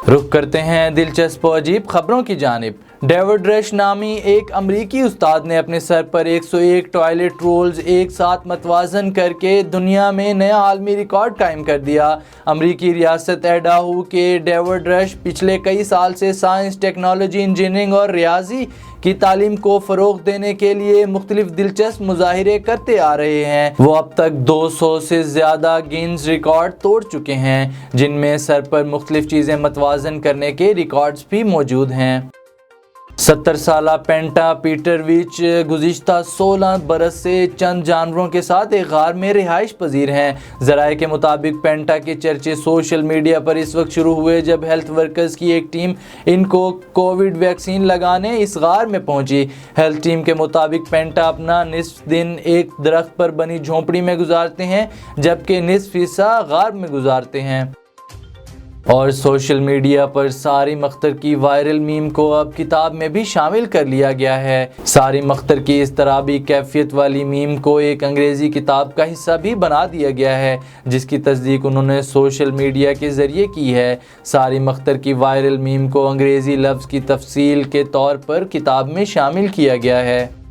रुख करते हैं दिलचस्प और अजीब खबरों की जानिब। डेविड रश नामी एक अमरीकी उस्ताद ने अपने सर पर 101 टॉयलेट रोल्स एक साथ मतवाजन करके दुनिया में नया आलमी रिकॉर्ड कायम कर दिया। अमरीकी रियासत एडाहो के डेविड रश पिछले कई साल से साइंस, टेक्नोलॉजी, इंजीनियरिंग और रियाजी की तालीम को फ़रोग देने के लिए मुख्तलिफ दिलचस्प मुजाहिरे करते आ रहे हैं। वो अब तक 200 से ज़्यादा गिनीज रिकॉर्ड तोड़ चुके हैं, जिनमें सर पर मुख्तलिफ चीज़ें मतवाजन करने के रिकॉर्ड्स भी मौजूद हैं। 70 साला पेंटा पीटरविच गुज़िश्ता 16 बरस से चंद जानवरों के साथ एक गार में रिहाइश पजीर हैं। ज़राए के मुताबिक पेंटा के चर्चे सोशल मीडिया पर इस वक्त शुरू हुए जब हेल्थ वर्कर्स की एक टीम इनको कोविड वैक्सीन लगाने इस गार में पहुंची। हेल्थ टीम के मुताबिक पेंटा अपना निस्फ दिन एक दरख्त पर बनी झोंपड़ी में गुजारते हैं, जबकि निस्फ हिस्सा गार में गुजारते हैं। और सोशल मीडिया पर सारिम अख्तर की वायरल मीम को अब किताब में भी शामिल कर लिया गया है। सारिम अख्तर की इस तराबी कैफियत वाली मीम को एक अंग्रेज़ी किताब का हिस्सा भी बना दिया गया है, जिसकी तस्दीक उन्होंने सोशल मीडिया के ज़रिए की है। सारिम अख्तर की वायरल मीम को अंग्रेज़ी लफ्ज़ की तफसील के तौर पर किताब में शामिल किया गया है।